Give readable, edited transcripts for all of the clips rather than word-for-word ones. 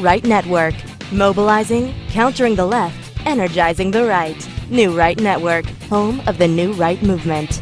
Right Network. Mobilizing, countering the left, energizing the right. New Right Network, home of the New Right movement.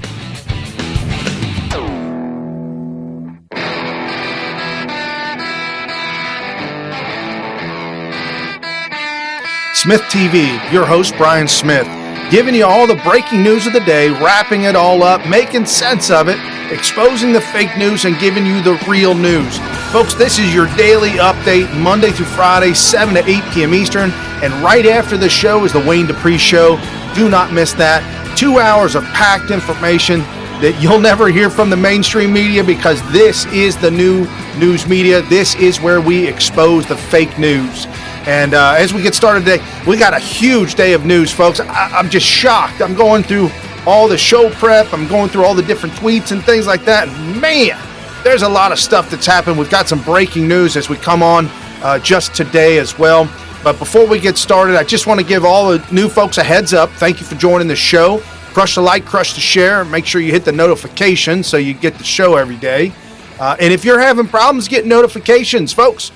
SmythTV, your host Brian Smith, giving you all the breaking news of the day, wrapping it all up, making sense of it, exposing the fake news, and giving you the real news. Folks, this is your daily update, Monday through Friday, 7 to 8 p.m. Eastern, and right after the show is the Wayne Dupree Show. Do not miss that. 2 hours of packed information that you'll never hear from the mainstream media, because this is the new news media. This is where we expose the fake news. And as we get started today, we got a huge day of news, folks. I'm just shocked. I'm going through all the show prep. I'm going through all the different tweets and things like that. And man, there's a lot of stuff that's happened. We've got some breaking news as we come on just today as well. But before we get started, I just want to give all the new folks a heads up. Thank you for joining the show. Crush the like, crush the share. Make sure you hit the notification so you get the show every day. And if you're having problems getting notifications, folks,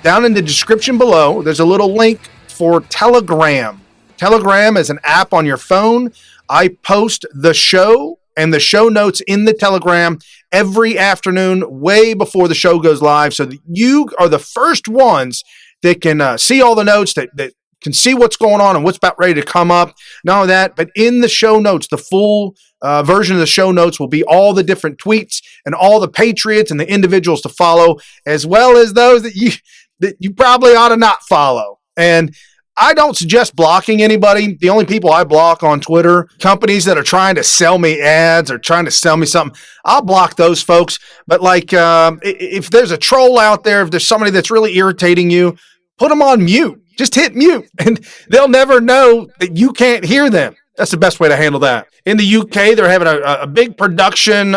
down in the description below, there's a little link for Telegram. Telegram is an app on your phone. I post the show and the show notes in the Telegram every afternoon, way before the show goes live, so that you are the first ones that can see all the notes, that can see what's going on and what's about ready to come up. Not only that, but in the show notes, the full version of the show notes will be all the different tweets and all the patriots and the individuals to follow, as well as those that you probably ought to not follow. And I don't suggest blocking anybody. The only people I block on Twitter, companies that are trying to sell me ads or trying to sell me something, I'll block those folks. But like, if there's a troll out there, if there's somebody that's really irritating you, put them on mute. Just hit mute, and they'll never know that you can't hear them. That's the best way to handle that. In the UK, they're having a big production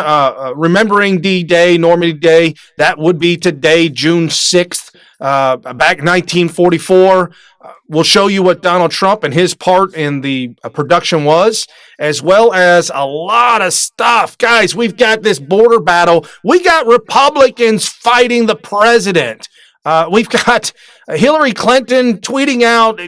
remembering D-Day, Normandy Day. That would be today, June 6th. Back in 1944, we'll show you what Donald Trump and his part in the production was, as well as a lot of stuff. Guys, we've got this border battle. We got Republicans fighting the president. We've got Hillary Clinton tweeting out.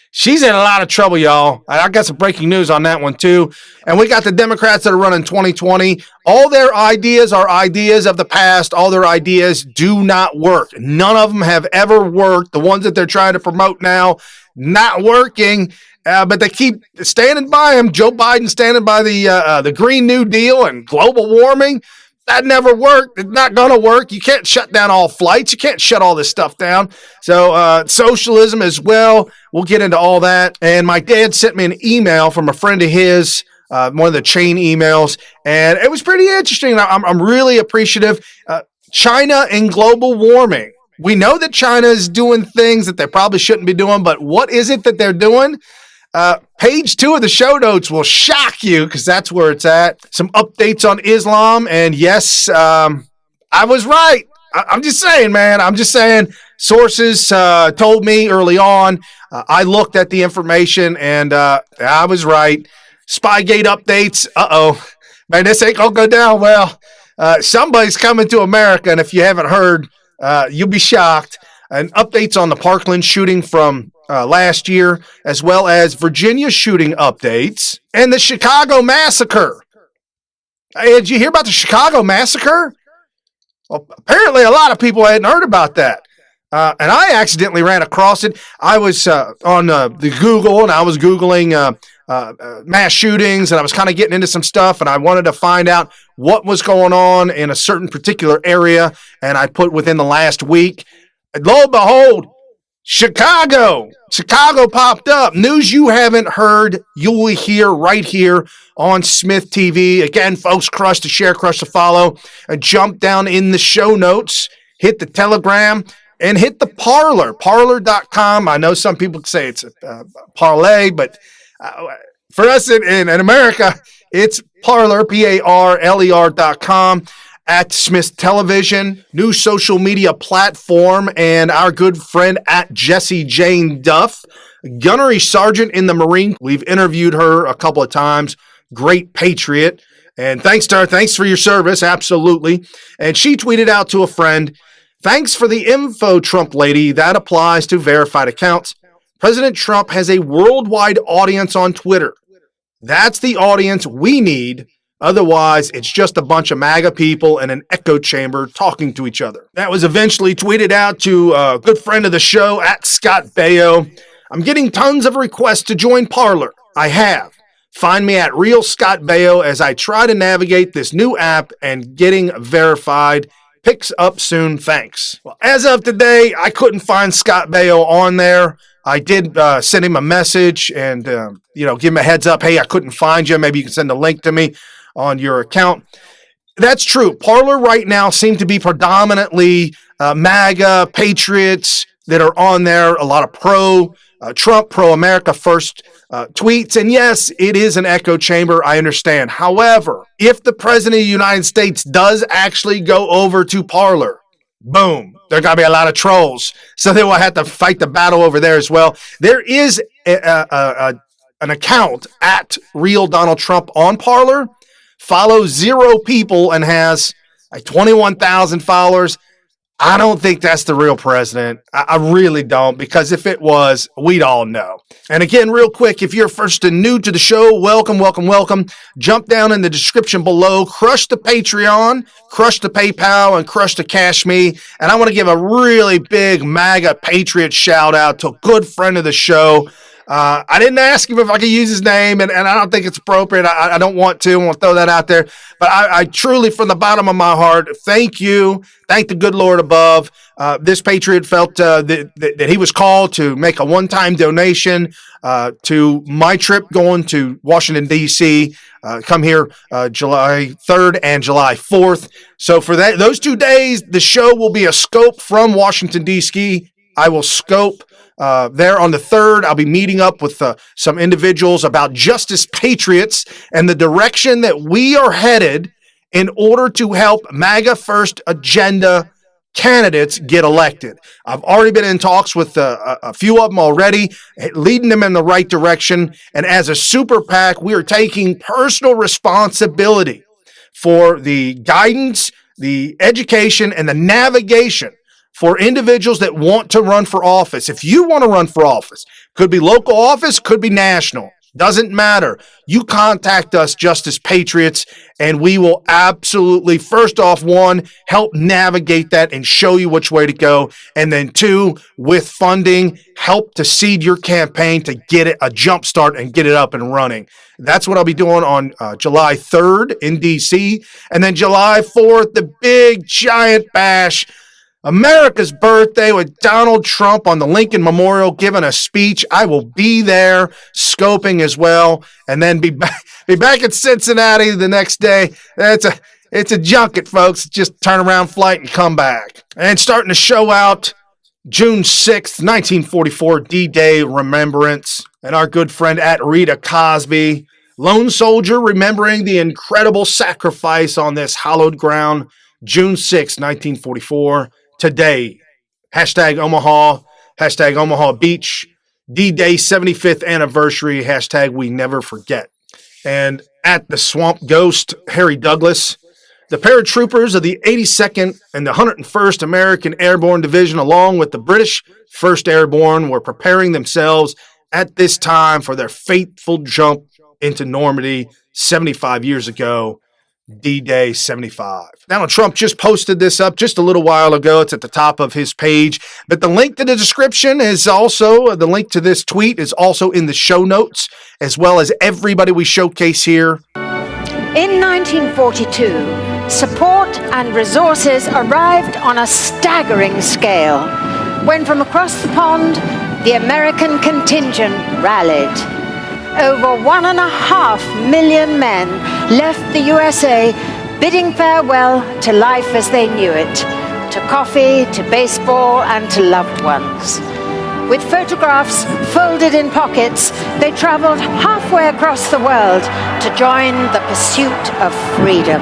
She's in a lot of trouble, y'all. I got some breaking news on that one, too. And we got the Democrats that are running 2020. All their ideas are ideas of the past. All their ideas do not work. None of them have ever worked. The ones that they're trying to promote now, not working. But they keep standing by them. Joe Biden standing by the Green New Deal and global warming. That never worked. It's not going to work. You can't shut down all flights. You can't shut all this stuff down. So socialism as well. We'll get into all that. And my dad sent me an email from a friend of his, one of the chain emails, and it was pretty interesting. I'm really appreciative. China and global warming. We know that China is doing things that they probably shouldn't be doing, but what is it that they're doing? Page 2 of the show notes will shock you, because that's where it's at. Some updates on Islam. And yes, I was right. I'm just saying, man. I'm just saying. Sources told me early on. I looked at the information, and I was right. Spygate updates. Uh-oh. Man, this ain't going to go down well. Somebody's coming to America, and if you haven't heard, you'll be shocked. And updates on the Parkland shooting from last year, as well as Virginia shooting updates and the Chicago massacre. Hey, did you hear about the Chicago massacre? Well, apparently a lot of people hadn't heard about that. And I accidentally ran across it. I was on the Google, and I was Googling mass shootings, and I was kind of getting into some stuff, and I wanted to find out what was going on in a certain particular area, and I put within the last week. And lo and behold, Chicago popped up. News you haven't heard, you will hear right here on SmythTV. Again, folks, crush the share, crush the follow, and jump down in the show notes, hit the Telegram, and hit the Parler, parler.com. I know some people say it's a parlay, but for us in America, it's Parler, PARLER.com. At Smith Television, new social media platform, and our good friend at Jessie Jane Duff, gunnery sergeant in the Marine. We've interviewed her a couple of times. Great patriot. And thanks to her. Thanks for your service. Absolutely. And she tweeted out to a friend, Thanks for the info, Trump lady. That applies to verified accounts. President Trump has a worldwide audience on Twitter. That's the audience we need. Otherwise, it's just a bunch of MAGA people in an echo chamber talking to each other. That was eventually tweeted out to a good friend of the show, @Scott Baio. I'm getting tons of requests to join Parler. I have. Find me at Real Scott Baio as I try to navigate this new app and getting verified. Picks up soon, thanks. Well, as of today, I couldn't find Scott Baio on there. I did send him a message and, give him a heads up. Hey, I couldn't find you. Maybe you can send a link to me on your account. That's true. Parler right now seem to be predominantly MAGA patriots that are on there. A lot of pro-Trump, pro-America first tweets. And yes, it is an echo chamber. I understand. However, if the president of the United States does actually go over to Parler, boom, there got to be a lot of trolls. So they will have to fight the battle over there as well. There is an account at Real Donald Trump on Parler. Follows 0 people and has like 21,000 followers. I don't think that's the real president. I really don't, because if it was, we'd all know. And again, real quick, if you're first and new to the show, welcome, welcome, welcome. Jump down in the description below, crush the Patreon, crush the PayPal, and crush the Cash Me. And I want to give a really big MAGA Patriot shout out to a good friend of the show. I didn't ask him if I could use his name, and I don't think it's appropriate. I don't want to. I want to throw that out there. But I truly, from the bottom of my heart, thank you. Thank the good Lord above. This patriot felt that he was called to make a one-time donation to my trip going to Washington, D.C., come here July 3rd and July 4th. So for those 2 days, the show will be a scope from Washington, D.C. I will scope there on the 3rd. I'll be meeting up with some individuals about Justice Patriots and the direction that we are headed in order to help MAGA First agenda candidates get elected. I've already been in talks with a few of them already, leading them in the right direction. And as a super PAC, we are taking personal responsibility for the guidance, the education, and the navigation for individuals that want to run for office. If you want to run for office, could be local office, could be national, doesn't matter. You contact us, Justice Patriots, and we will absolutely, first off, 1, help navigate that and show you which way to go. And then 2, with funding, help to seed your campaign to get it a jump start and get it up and running. That's what I'll be doing on July 3rd in D.C. And then July 4th, the big giant bash, America's birthday, with Donald Trump on the Lincoln Memorial giving a speech. I will be there scoping as well, and then be back in Cincinnati the next day. It's a junket, folks. Just turn around flight and come back. And starting to show out June 6th, 1944, D-Day Remembrance. And our good friend at Rita Cosby, lone soldier remembering the incredible sacrifice on this hallowed ground. June 6th, 1944. Today, hashtag Omaha, hashtag Omaha Beach, D-Day 75th anniversary, hashtag we never forget. And at the Swamp Ghost, Harry Douglas, the paratroopers of the 82nd and the 101st American Airborne Division, along with the British 1st Airborne, were preparing themselves at this time for their fateful jump into Normandy 75 years ago. D-Day 75. Donald Trump just posted this up just a little while ago. It's at the top of his page. But the link to the description is also, the link to this tweet is also in the show notes, as well as everybody we showcase here. In 1942, support and resources arrived on a staggering scale when from across the pond, the American contingent rallied. Over 1.5 million men left the USA bidding farewell to life as they knew it, to coffee, to baseball, and to loved ones. With photographs folded in pockets, they traveled halfway across the world to join the pursuit of freedom.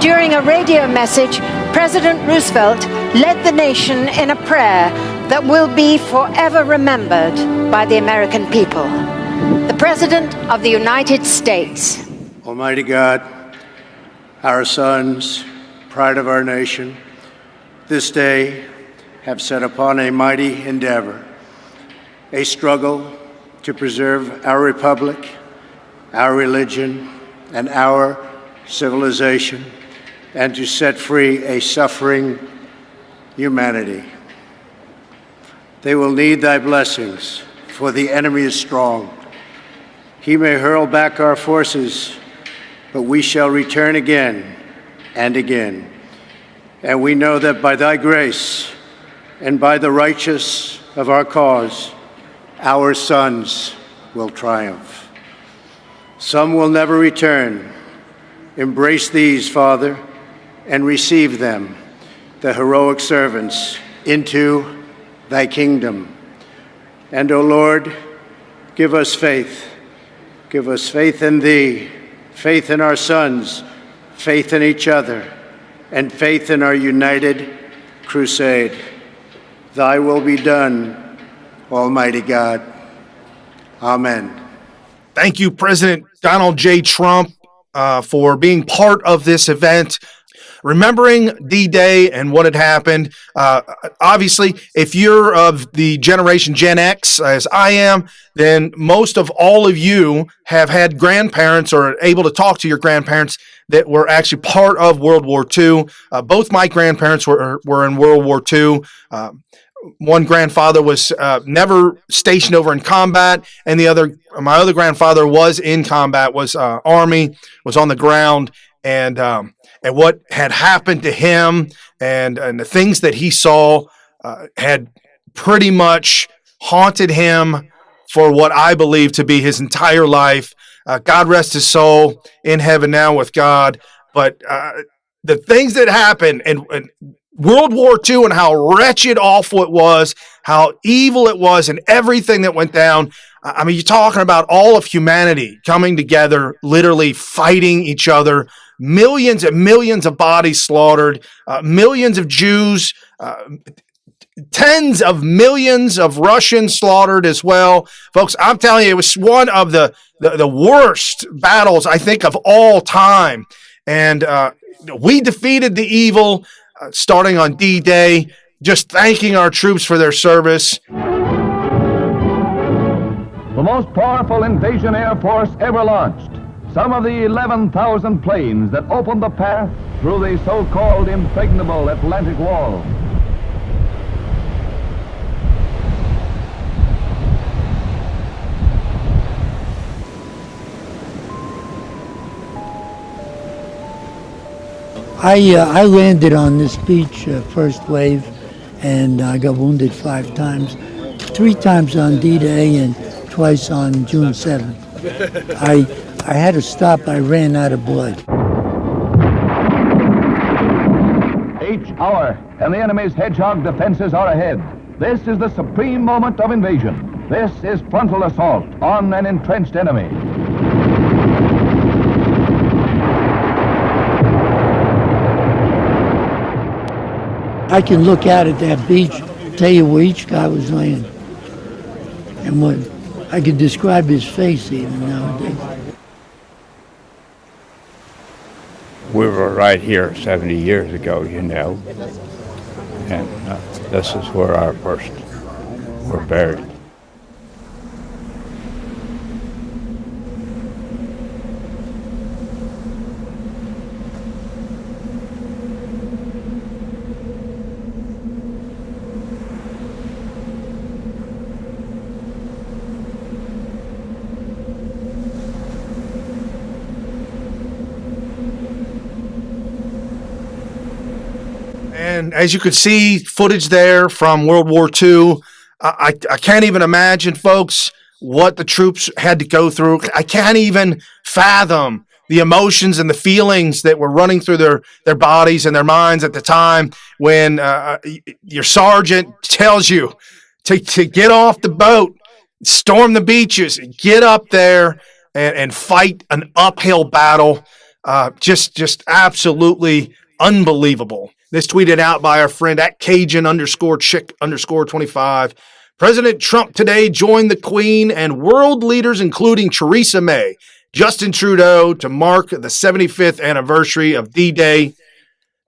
During a radio message, President Roosevelt led the nation in a prayer that will be forever remembered by the American people. The President of the United States. Almighty God, our sons, pride of our nation, this day have set upon a mighty endeavor, a struggle to preserve our republic, our religion, and our civilization, and to set free a suffering humanity. They will need thy blessings, for the enemy is strong. He may hurl back our forces, but we shall return again and again. And we know that by thy grace and by the righteous of our cause, our sons will triumph. Some will never return. Embrace these, Father, and receive them, the heroic servants, into thy kingdom. And, O Lord, give us faith. Give us faith in thee, faith in our sons, faith in each other, and faith in our united crusade. Thy will be done, Almighty God. Amen. Thank you, President Donald J. Trump, for being part of this event. Remembering D-Day and what had happened. Obviously, if you're of the generation Gen X, as I am, then most of all of you have had grandparents or are able to talk to your grandparents that were actually part of World War II. Both my grandparents were in World War II. One grandfather was never stationed over in combat, and my other grandfather was in combat, was Army, was on the ground, and what had happened to him and the things that he saw had pretty much haunted him for what I believe to be his entire life. God rest his soul in heaven now with God. But the things that happened and World War II and how wretched, awful it was, how evil it was, and everything that went down. I mean, you're talking about all of humanity coming together, literally fighting each other, millions and millions of bodies slaughtered, millions of Jews, tens of millions of Russians slaughtered as well. Folks, I'm telling you, it was one of the worst battles, I think, of all time. And we defeated the evil starting on D-Day, just thanking our troops for their service. The most powerful invasion air force ever launched. Some of the 11,000 planes that opened the path through the so-called impregnable Atlantic Wall. I landed on this beach, first wave, and I got wounded 5 times, 3 times on D-Day and twice on June 7th. I had to stop. I ran out of blood. Each hour, and the enemy's hedgehog defenses are ahead. This is the supreme moment of invasion. This is frontal assault on an entrenched enemy. I can look out at that beach, tell you where each guy was laying, and what I could describe his face even nowadays. We were right here 70 years ago, you know, and this is where our first were buried. And as you could see, footage there from World War II, I can't even imagine, folks, what the troops had to go through. I can't even fathom the emotions and the feelings that were running through their bodies and their minds at the time when your sergeant tells you to get off the boat, storm the beaches, get up there and fight an uphill battle. Just absolutely unbelievable. This tweeted out by our friend at Cajun_chick_25. President Trump today joined the Queen and world leaders, including Theresa May, Justin Trudeau, to mark the 75th anniversary of D-Day.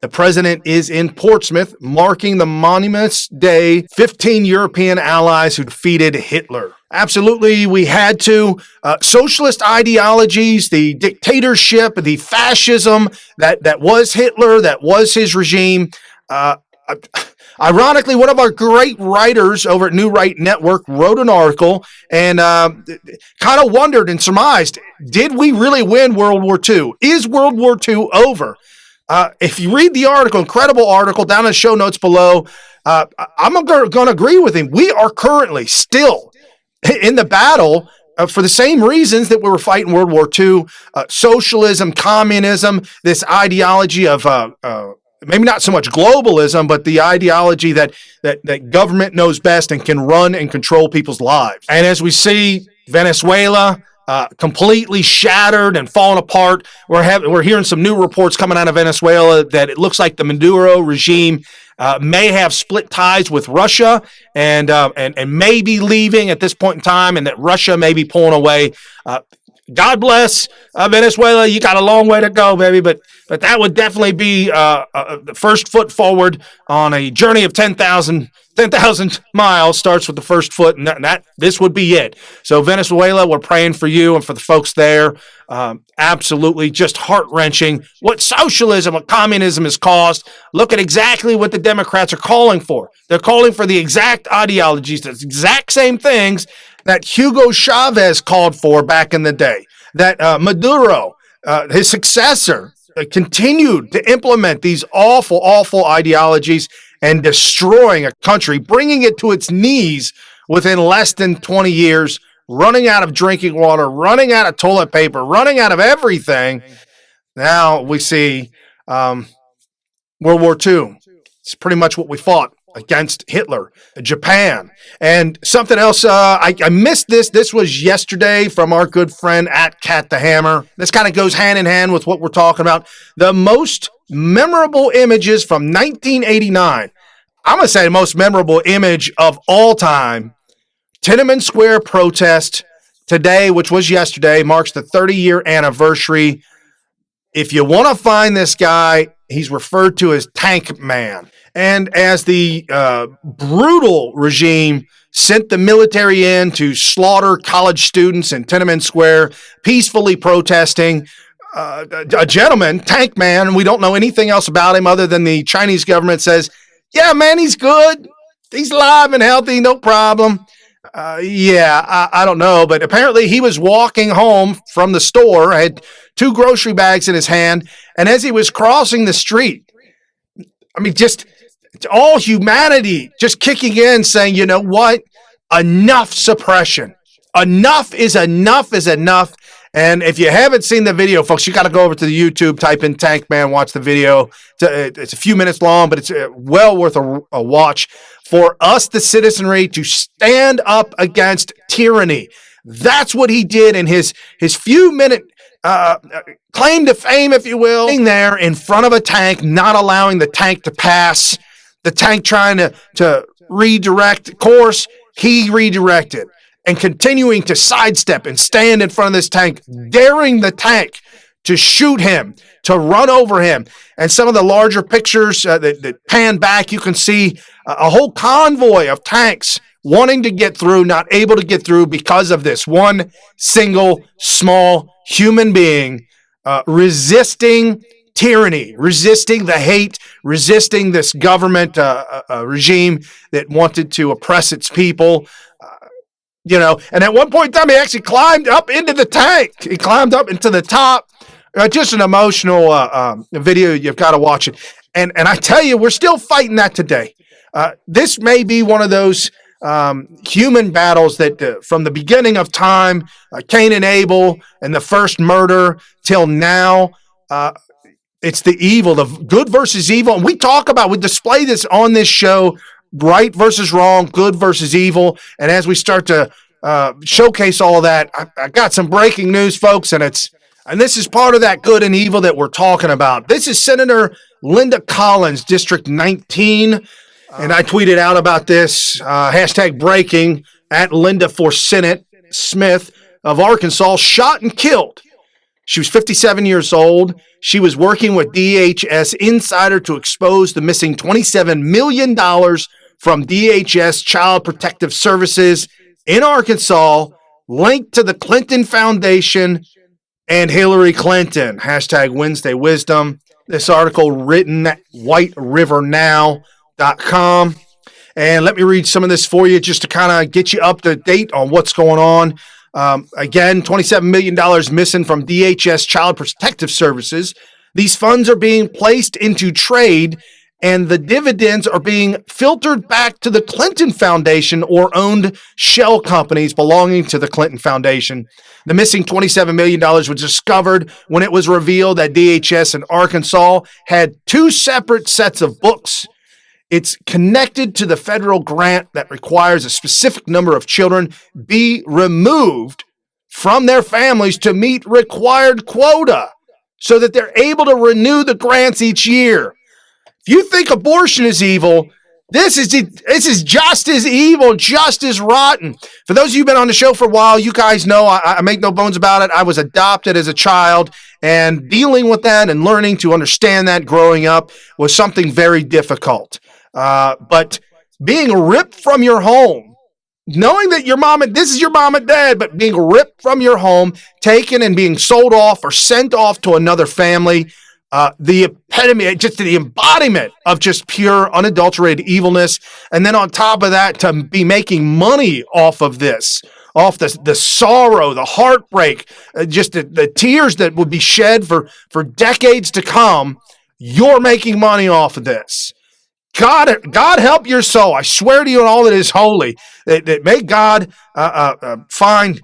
The president is in Portsmouth, marking the Monuments Day, 15 European allies who defeated Hitler. Absolutely, we had to. Socialist ideologies, the dictatorship, the fascism that was Hitler, that was his regime. Ironically, one of our great writers over at New Right Network wrote an article and kind of wondered and surmised, did we really win World War II? Is World War II over? If you read the article, incredible article, down in the show notes below, I'm going to agree with him. We are currently still in the battle for the same reasons that we were fighting World War II. Socialism, communism, this ideology of maybe not so much globalism, but the ideology that government knows best and can run and control people's lives. And as we see Venezuela completely shattered and falling apart, we're hearing some new reports coming out of Venezuela that it looks like the Maduro regime may have split ties with Russia and may be leaving at this point in time, and that Russia may be pulling away. God bless Venezuela. You got a long way to go, baby, but that would definitely be the first foot forward on a journey of 10,000 miles. Starts with the first foot, and that this would be it. So Venezuela, we're praying for you and for the folks there. Absolutely just heart-wrenching what socialism, what communism has caused. Look at exactly what the Democrats are calling for. They're calling for the exact ideologies, the exact same things that Hugo Chavez called for back in the day, that Maduro, his successor, continued to implement these awful, awful ideologies and destroying a country, bringing it to its knees within less than 20 years, running out of drinking water, running out of toilet paper, running out of everything. Now we see World War II. It's pretty much what we fought against Hitler, Japan. And something else, I missed this. This was yesterday from our good friend at Cat the Hammer. This kind of goes hand in hand with what we're talking about. The most memorable images from 1989. I'm going to say the most memorable image of all time. Tiananmen Square protest today, which was yesterday, marks the 30-year anniversary. If you want to find this guy, he's referred to as Tank Man. And as the brutal regime sent the military in to slaughter college students in Tiananmen Square, peacefully protesting, a gentleman, Tank Man, we don't know anything else about him other than the Chinese government says, yeah, man, he's good. He's alive and healthy, no problem. I don't know, but apparently he was walking home from the store, had 2 grocery bags in his hand, and as he was crossing the street, I mean, just all humanity just kicking in, saying, you know what? Enough suppression. Enough is enough is enough. And if you haven't seen the video, folks, you got to go over to the YouTube, type in Tank Man, watch the video. It's a few minutes long, but it's well worth a watch for us, the citizenry, to stand up against tyranny. That's what he did in his few-minute claim to fame, if you will, being there in front of a tank, not allowing the tank to pass, the tank trying to redirect course. He redirected and continuing to sidestep and stand in front of this tank, daring the tank to shoot him, to run over him. And some of the larger pictures that pan back, you can see a whole convoy of tanks wanting to get through, not able to get through because of this one single small human being resisting tyranny, resisting the hate, resisting this government regime that wanted to oppress its people. And at one point in time, he actually climbed up into the tank. He climbed up into the top. Just an emotional video. You've got to watch it. And I tell you, we're still fighting that today. This may be one of those human battles that from the beginning of time, Cain and Abel and the first murder till now, it's the evil, the good versus evil. And we display this on this show, right versus wrong, good versus evil. And as we start to showcase all of that, I got some breaking news, folks, and this is part of that good and evil that we're talking about. This is Senator Linda Collins, District 19, and I tweeted out about this, hashtag breaking, at Linda for Senate, Smith of Arkansas, shot and killed She was 57 years old. She was working with DHS Insider to expose the missing $27 million from DHS Child Protective Services in Arkansas, linked to the Clinton Foundation and Hillary Clinton. Hashtag Wednesday Wisdom. This article written at whiterivernow.com. And let me read some of this for you just to kind of get you up to date on what's going on. Again, $27 million missing from DHS Child Protective Services. These funds are being placed into trade, and the dividends are being filtered back to the Clinton Foundation or owned shell companies belonging to the Clinton Foundation. The missing $27 million was discovered when it was revealed that DHS in Arkansas had two separate sets of books. It's connected to the federal grant that requires a specific number of children be removed from their families to meet required quota so that they're able to renew the grants each year. If you think abortion is evil, this is just as evil, just as rotten. For those of you who've been on the show for a while, you guys know I make no bones about it. I was adopted as a child, and dealing with that and learning to understand that growing up was something very difficult. But being ripped from your home, knowing that this is your mom and dad, but being ripped from your home, taken and being sold off or sent off to another family, the epitome, just the embodiment of just pure, unadulterated evilness. And then on top of that, to be making money off of this, off the sorrow, the heartbreak, just the tears that would be shed for decades to come. You're making money off of this. God help your soul. I swear to you on all that is holy, that may God find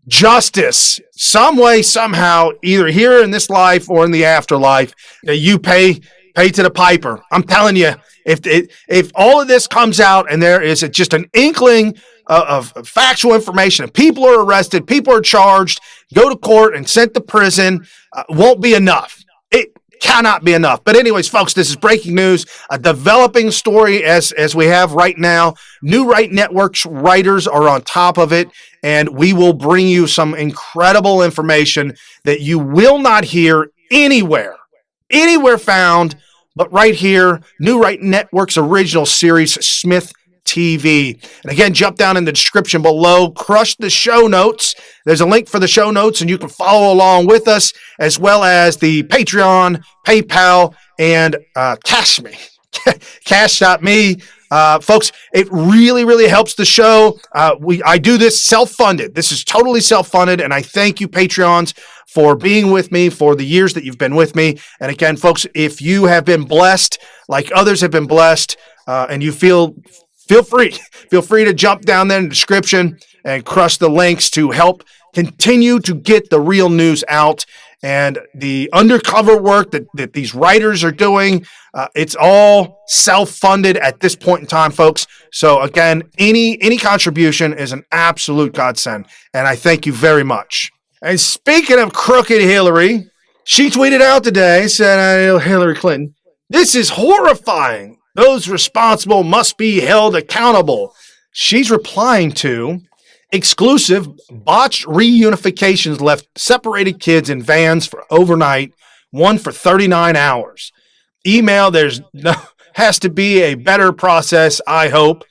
justice some way, somehow, either here in this life or in the afterlife, that you pay to the piper. I'm telling you, if all of this comes out and there is just an inkling of factual information, and people are arrested, people are charged, go to court and sent to prison, won't be enough. It cannot be enough. But anyways, folks, this is breaking news, a developing story as we have right now. New Right Network's writers are on top of it, and we will bring you some incredible information that you will not hear anywhere found, but right here, New Right Network's original series, SmythTV. And again, jump down in the description below, crush the show notes. There's a link for the show notes, and you can follow along with us, as well as the Patreon, PayPal, and Cash.me. Folks, it really, really helps the show. I do this self-funded. This is totally self-funded, and I thank you, Patreons, for being with me for the years that you've been with me. And again, folks, if you have been blessed like others have been blessed, and you feel free to jump down there in the description and crush the links to help continue to get the real news out. And the undercover work that these writers are doing, it's all self-funded at this point in time, folks. So again, any contribution is an absolute godsend, and I thank you very much. And speaking of crooked Hillary, she tweeted out today, said, Hillary Clinton, "This is horrifying. Those responsible must be held accountable." She's replying to exclusive botched reunifications left separated kids in vans for overnight, one for 39 hours. Email, has to be a better process, I hope.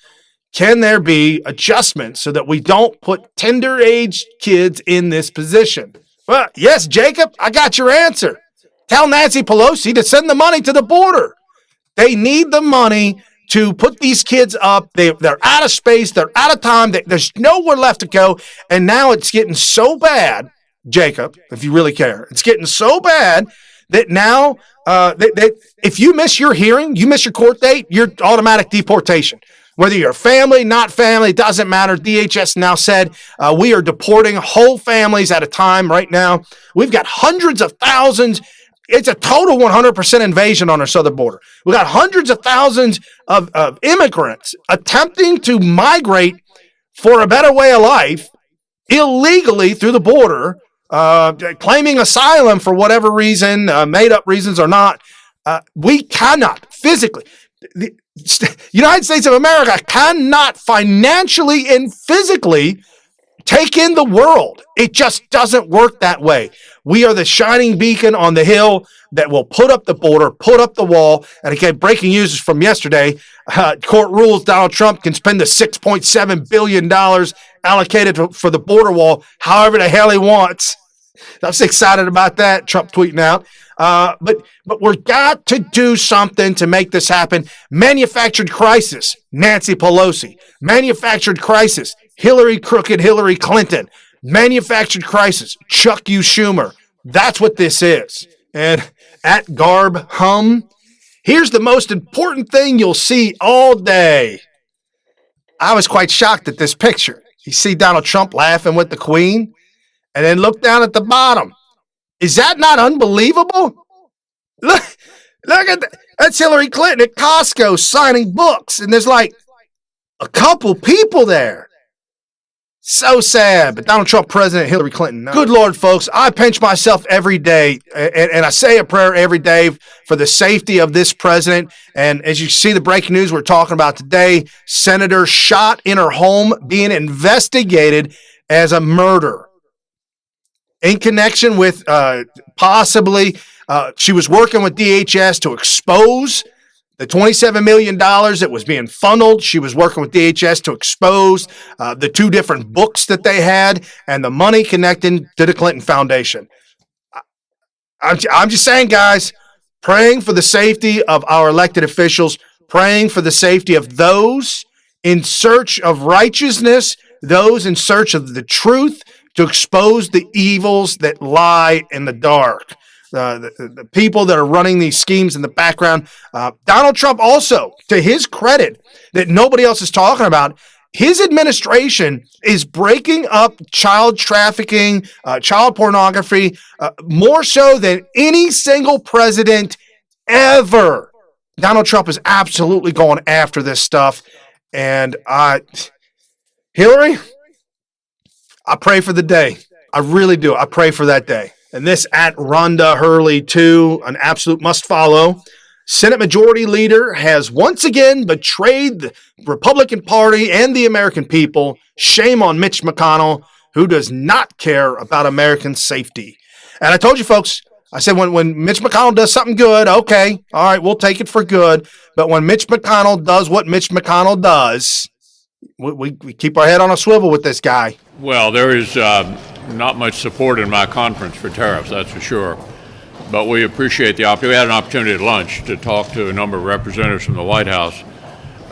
Can there be adjustments so that we don't put tender-aged kids in this position? Well, yes, Jacob, I got your answer. Tell Nancy Pelosi to send the money to the border. They need the money to put these kids up. They're out of space. They're out of time. There's nowhere left to go. And now it's getting so bad, Jacob, if you really care, it's getting so bad that now if you miss your hearing, you miss your court date, you're automatic deportation. Whether you're family, not family, it doesn't matter. DHS now said we are deporting whole families at a time right now. We've got hundreds of thousands. It's a total 100% invasion on our southern border. We've got hundreds of thousands of immigrants attempting to migrate for a better way of life illegally through the border, claiming asylum for whatever reason, made up reasons or not. We cannot physically. The United States of America cannot financially and physically take in the world. It just doesn't work that way. We are the shining beacon on the hill that will put up the border, put up the wall. And again, breaking news is from yesterday. Court rules Donald Trump can spend the $6.7 billion allocated for the border wall however the hell he wants. I'm so excited about that, Trump tweeting out. But we've got to do something to make this happen. Manufactured crisis, Nancy Pelosi. Manufactured crisis, crooked Hillary Clinton. Manufactured crisis, Chuck U. Schumer. That's what this is. And at Garb Hum, here's the most important thing you'll see all day. I was quite shocked at this picture. You see Donald Trump laughing with the Queen, and then look down at the bottom. Is that not unbelievable? Look at that. That's Hillary Clinton at Costco signing books, and there's like a couple people there. So sad, but Donald Trump president, Hillary Clinton. No. Good Lord, folks, I pinch myself every day, and I say a prayer every day for the safety of this president. And as you see the breaking news we're talking about today, senator shot in her home being investigated as a murder in connection with possibly she was working with DHS to expose the $27 million that was being funneled. She was working with DHS to expose the two different books that they had and the money connecting to the Clinton Foundation. I'm just saying, guys, praying for the safety of our elected officials, praying for the safety of those in search of righteousness, those in search of the truth, to expose the evils that lie in the dark. The people that are running these schemes in the background. Donald Trump also, to his credit, that nobody else is talking about, his administration is breaking up child trafficking, child pornography, more so than any single president ever. Donald Trump is absolutely going after this stuff. And Hillary, I pray for the day. I really do. I pray for that day. And this at Rhonda Hurley, too, an absolute must follow. Senate Majority Leader has once again betrayed the Republican Party and the American people. Shame on Mitch McConnell, who does not care about American safety. And I told you, folks, I said when Mitch McConnell does something good, okay, all right, we'll take it for good. But when Mitch McConnell does what Mitch McConnell does, we keep our head on a swivel with this guy. Well, there is not much support in my conference for tariffs, that's for sure. But we appreciate the opportunity. We had an opportunity at lunch to talk to a number of representatives from the White House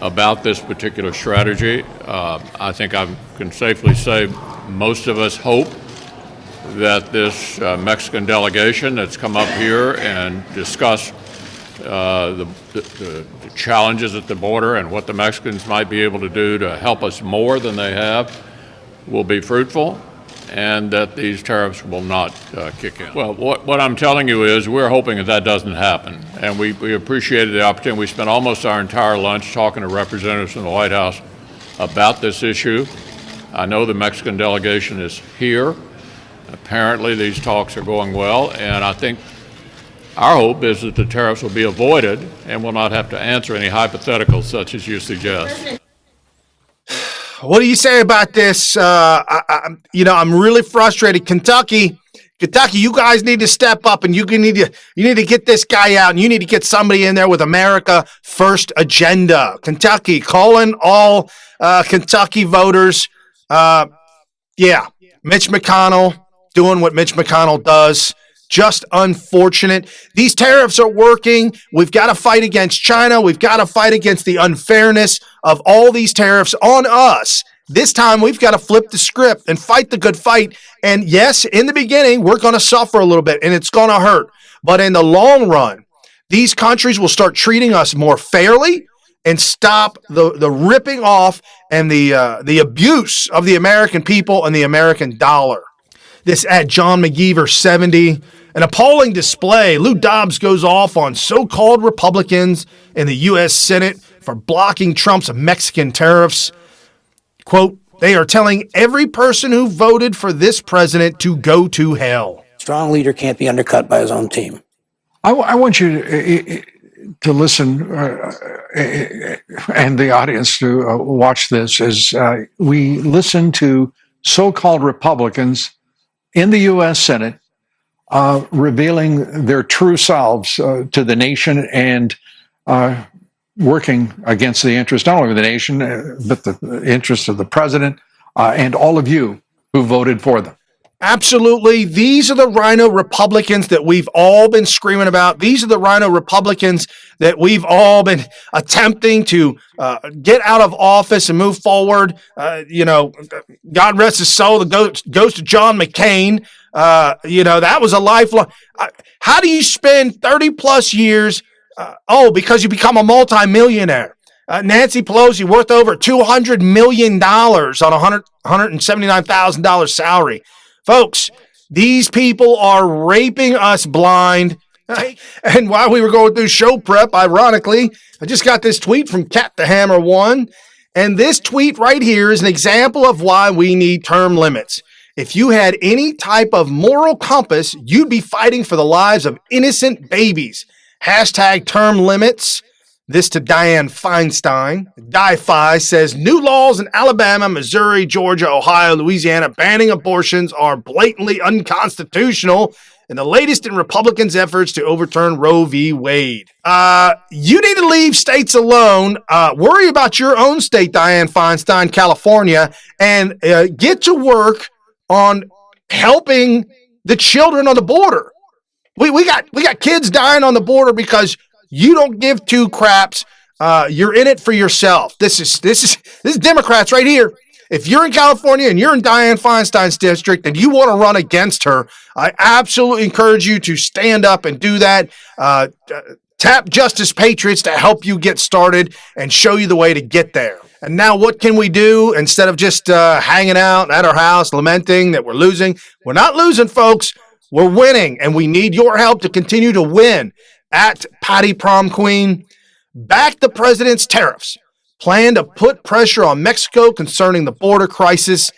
about this particular strategy. I think I can safely say most of us hope that this Mexican delegation that's come up here and discussed the challenges at the border and what the Mexicans might be able to do to help us more than they have will be fruitful, and that these tariffs will not kick in. Well, what I'm telling you is we're hoping that doesn't happen, and we appreciated the opportunity. We spent almost our entire lunch talking to representatives from the White House about this issue. I know the Mexican delegation is here. Apparently these talks are going well, and I think our hope is that the tariffs will be avoided and we'll not have to answer any hypotheticals such as you suggest. What do you say about this? I'm really frustrated. Kentucky, you guys need to step up, and you need to get this guy out, and you need to get somebody in there with America First agenda. Kentucky, calling all Kentucky voters. Mitch McConnell doing what Mitch McConnell does. Just unfortunate. These tariffs are working. We've got to fight against China. We've got to fight against the unfairness of all these tariffs on us. This time, we've got to flip the script and fight the good fight. And yes, in the beginning, we're going to suffer a little bit, and it's going to hurt. But in the long run, these countries will start treating us more fairly and stop the ripping off and the abuse of the American people and the American dollar. This at John McGeever 70, an appalling display. Lou Dobbs goes off on so-called Republicans in the U.S. Senate for blocking Trump's Mexican tariffs. Quote, they are telling every person who voted for this president to go to hell. Strong leader can't be undercut by his own team. I want you to listen and the audience to watch this as we listen to so-called Republicans in the U.S. Senate revealing their true selves to the nation and working against the interest not only of the nation, but the interests of the president and all of you who voted for them. Absolutely. These are the rhino Republicans that we've all been screaming about. These are the rhino Republicans that we've all been attempting to get out of office and move forward. God rest his soul. The goes to John McCain. That was a lifelong. How do you spend 30 plus years? Because you become a multimillionaire. Nancy Pelosi worth over $200 million on a $179,000 salary. Folks, these people are raping us blind. And while we were going through show prep, ironically, I just got this tweet from Cat the Hammer 1. And this tweet right here is an example of why we need term limits. If you had any type of moral compass, you'd be fighting for the lives of innocent babies. Hashtag term limits. This to Dianne Feinstein. Guy Fi says, new laws in Alabama, Missouri, Georgia, Ohio, Louisiana banning abortions are blatantly unconstitutional and the latest in Republicans' efforts to overturn Roe v. Wade. You need to leave states alone. Worry about your own state, Dianne Feinstein, California, and get to work on helping the children on the border. We got kids dying on the border because you don't give two craps. You're in it for yourself. This is Democrats right here. If you're in California and you're in Dianne Feinstein's district and you want to run against her, I absolutely encourage you to stand up and do that. Tap Justice Patriots to help you get started and show you the way to get there. And now what can we do instead of just hanging out at our house, lamenting that we're losing? We're not losing, folks. We're winning, and we need your help to continue to win. At Patty Prom Queen, back the president's tariffs. Plan to put pressure on Mexico concerning the border crisis.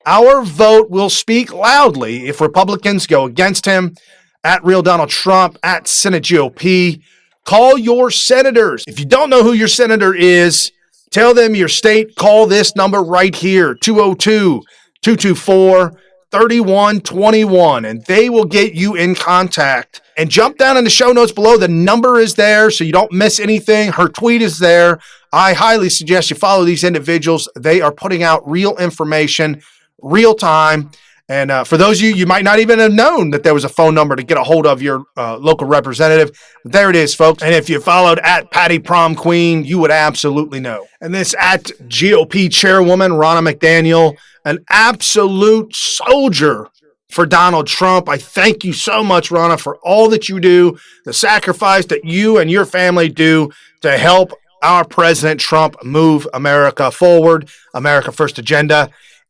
Our vote will speak loudly if Republicans go against him. At Real Donald Trump, at Senate GOP. Call your senators. If you don't know who your senator is, tell them your state. Call this number right here, 202-224-3121, and they will get you in contact. And jump down in the show notes below. The number is there so you don't miss anything. Her tweet is there. I highly suggest you follow these individuals. They are putting out real information, real time. And for those of you might not even have known that there was a phone number to get a hold of your local representative. There it is, folks. And if you followed at Patty Prom Queen, you would absolutely know. And this at GOP chairwoman, Ronna McDaniel, an absolute soldier for Donald Trump. I thank you so much, Ronna, for all that you do, the sacrifice that you and your family do to help our President Trump move America forward, America First agenda.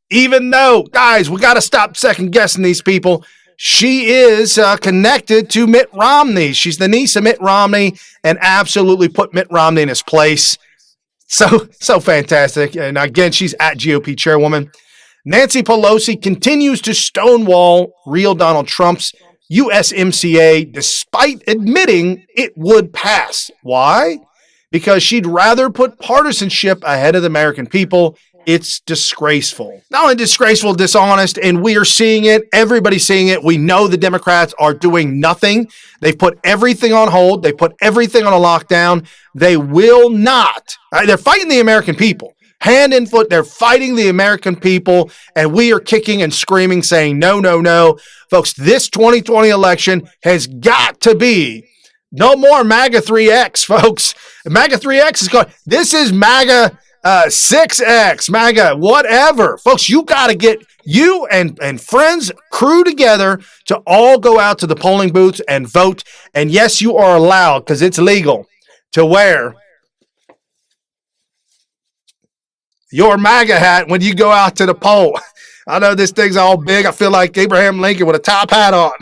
Even though, guys, we got to stop second guessing these people. She is connected to Mitt Romney. She's the niece of Mitt Romney and absolutely put Mitt Romney in his place. So fantastic. And again, she's at GOP chairwoman. Nancy Pelosi continues to stonewall real Donald Trump's USMCA despite admitting it would pass. Why? Because she'd rather put partisanship ahead of the American people. It's disgraceful. Not only disgraceful, dishonest, and we are seeing it. Everybody's seeing it. We know the Democrats are doing nothing. They've put everything on hold. They put everything on a lockdown. They will not. They're fighting the American people. Hand and foot, they're fighting the American people, and we are kicking and screaming, saying, no, no, no. Folks, this 2020 election has got to be no more MAGA 3X, folks. MAGA 3X is going, this is MAGA 6X, MAGA, whatever. Folks, you got to get you and friends, crew together to all go out to the polling booths and vote. And yes, you are allowed, because it's legal, to wear your MAGA hat when you go out to the poll. I know this thing's all big. I feel like Abraham Lincoln with a top hat on.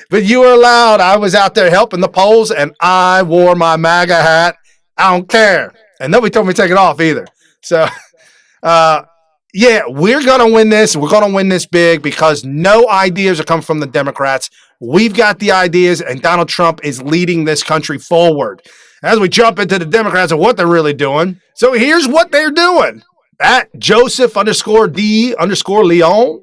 But you are allowed. I was out there helping the polls, and I wore my MAGA hat. I don't care. And nobody told me to take it off either. So, yeah, we're going to win this. We're going to win this big because no ideas are coming from the Democrats. We've got the ideas, and Donald Trump is leading this country forward. As we jump into the Democrats and what they're really doing. So here's what they're doing. At Joseph_D_Leon.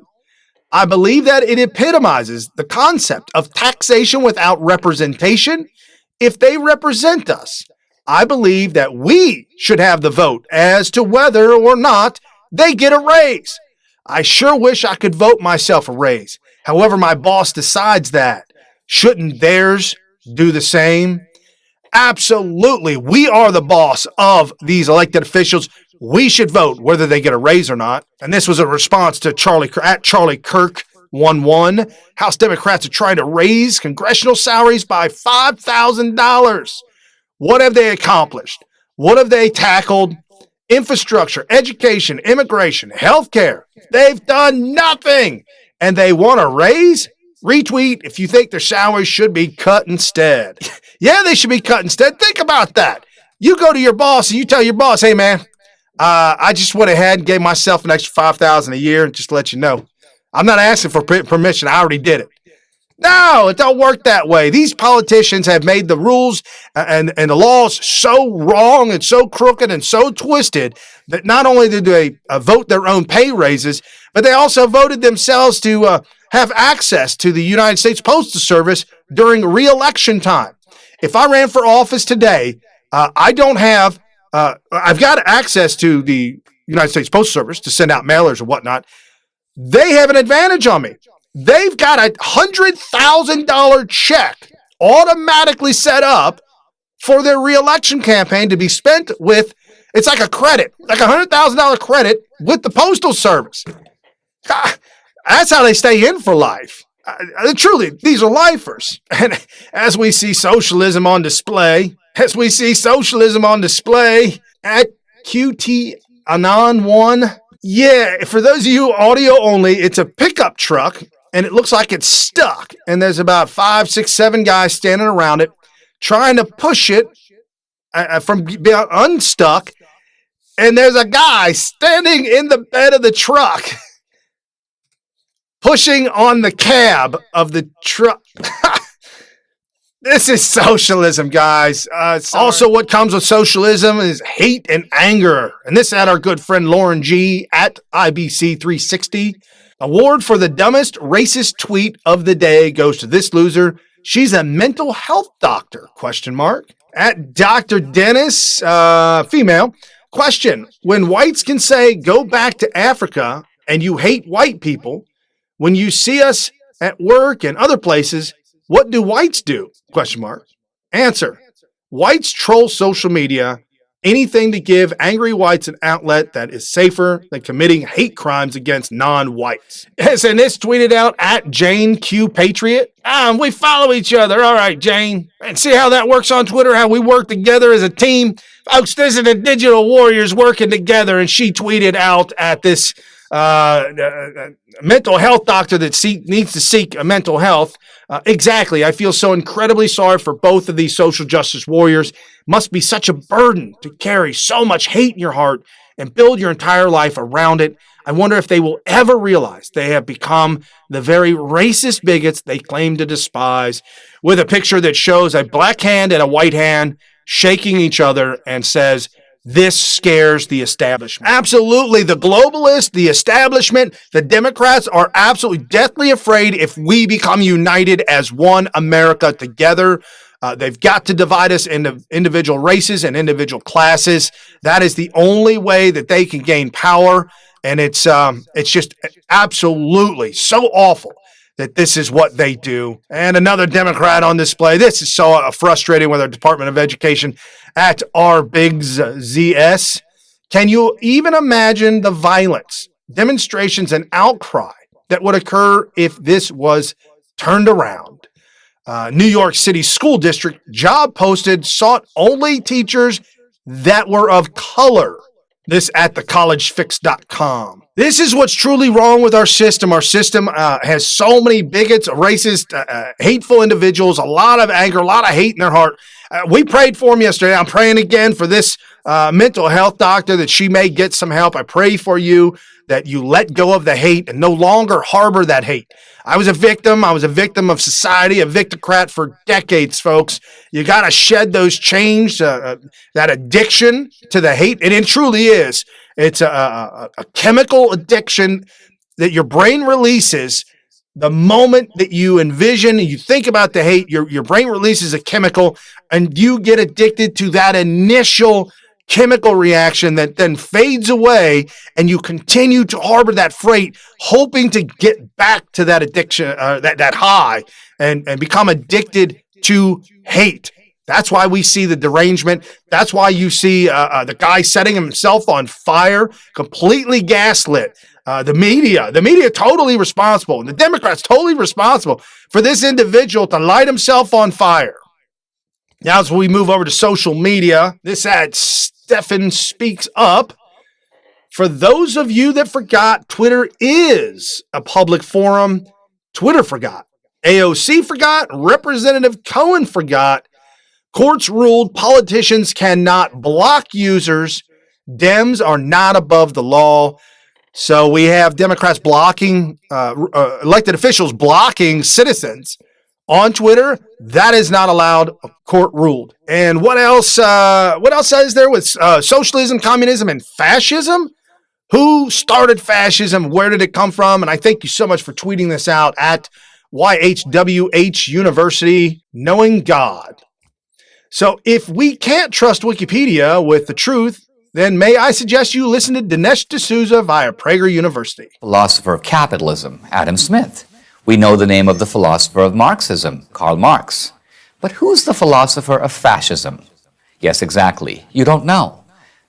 I believe that it epitomizes the concept of taxation without representation. If they represent us, I believe that we should have the vote as to whether or not they get a raise. I sure wish I could vote myself a raise. However, my boss decides that. Shouldn't theirs do the same? Absolutely. We are the boss of these elected officials. We should vote whether they get a raise or not. And this was a response to Charlie Kirk 11. House Democrats are trying to raise congressional salaries by $5,000. What have they accomplished? What have they tackled? Infrastructure, education, immigration, healthcare. They've done nothing. And they want a raise? Retweet if you think their salaries should be cut instead. Yeah, they should be cut instead. Think about that. You go to your boss and you tell your boss, hey, man, I just went ahead and gave myself an extra $5,000 a year, and just to let you know. I'm not asking for permission. I already did it. No, it don't work that way. These politicians have made the rules and the laws so wrong and so crooked and so twisted that not only did they vote their own pay raises, but they also voted themselves to have access to the United States Postal Service during re-election time. If I ran for office today, I don't have, I've got access to the United States Postal Service to send out mailers and whatnot. They have an advantage on me. They've got a $100,000 check automatically set up for their re-election campaign to be spent with, it's like a credit, like a $100,000 credit with the Postal Service. That's how they stay in for life. Truly, these are lifers. And as we see socialism on display at QT Anon 1, yeah, for those of you audio only, it's a pickup truck. And it looks like it's stuck. And there's about 5, 6, 7 guys standing around it trying to push it from being unstuck. And there's a guy standing in the bed of the truck pushing on the cab of the truck. This is socialism, guys. Also, what comes with socialism is hate and anger. And this at our good friend Lauren G. at IBC 360. Award for the dumbest racist tweet of the day goes to this loser. She's a mental health doctor, ? At Dr. Dennis, female. Question, when whites can say, go back to Africa, and you hate white people, when you see us at work and other places, what do whites do? ? Answer, whites troll social media, anything to give angry whites an outlet that is safer than committing hate crimes against non-whites. Yes, and this tweeted out at Jane Q Patriot. We follow each other. All right, Jane. And see how that works on Twitter, how we work together as a team. Folks, this is the digital warriors working together. And she tweeted out at this mental health doctor that needs to seek a mental health. Exactly. I feel so incredibly sorry for both of these social justice warriors. Must be such a burden to carry so much hate in your heart and build your entire life around it. I wonder if they will ever realize they have become the very racist bigots they claim to despise, with a picture that shows a black hand and a white hand shaking each other and says, this scares the establishment. Absolutely. The globalists, the establishment, the Democrats are absolutely deathly afraid if we become united as one America together. They've got to divide us into individual races and individual classes. That is the only way that they can gain power. And it's just absolutely so awful that this is what they do. And another Democrat on display. This is so frustrating with our Department of Education at our Biggs ZS. Can you even imagine the violence, demonstrations, and outcry that would occur if this was turned around? New York City School District job posted sought only teachers that were of color. This at thecollegefix.com. This is what's truly wrong with our system. Our system has so many bigots, racist, hateful individuals, a lot of anger, a lot of hate in their heart. We prayed for him yesterday. I'm praying again for this mental health doctor that she may get some help. I pray for you that you let go of the hate and no longer harbor that hate. I was a victim. I was a victim of society, a victocrat for decades, folks. You got to shed those chains, that addiction to the hate. And it truly is. It's a chemical addiction that your brain releases the moment that you envision, you think about the hate, your brain releases a chemical and you get addicted to that initial chemical reaction that then fades away, and you continue to harbor that freight, hoping to get back to that addiction, that high, and become addicted to hate. That's why we see the derangement. That's why you see the guy setting himself on fire, completely gaslit. The media totally responsible, and the Democrats totally responsible for this individual to light himself on fire. Now, as we move over to social media, this ad, Stefan Speaks Up. For those of you that forgot, Twitter is a public forum. Twitter forgot. AOC forgot. Representative Cohen forgot. Courts ruled politicians cannot block users. Dems are not above the law. So we have Democrats blocking, elected officials blocking citizens on Twitter. That is not allowed. A court ruled. And what else? What else is there with socialism, communism, and fascism? Who started fascism? Where did it come from? And I thank you so much for tweeting this out at YHWH University, Knowing God. So if we can't trust Wikipedia with the truth, then may I suggest you listen to Dinesh D'Souza via Prager University. Philosopher of capitalism, Adam Smith. We know the name of the philosopher of Marxism, Karl Marx. But who's the philosopher of fascism? Yes, exactly. You don't know.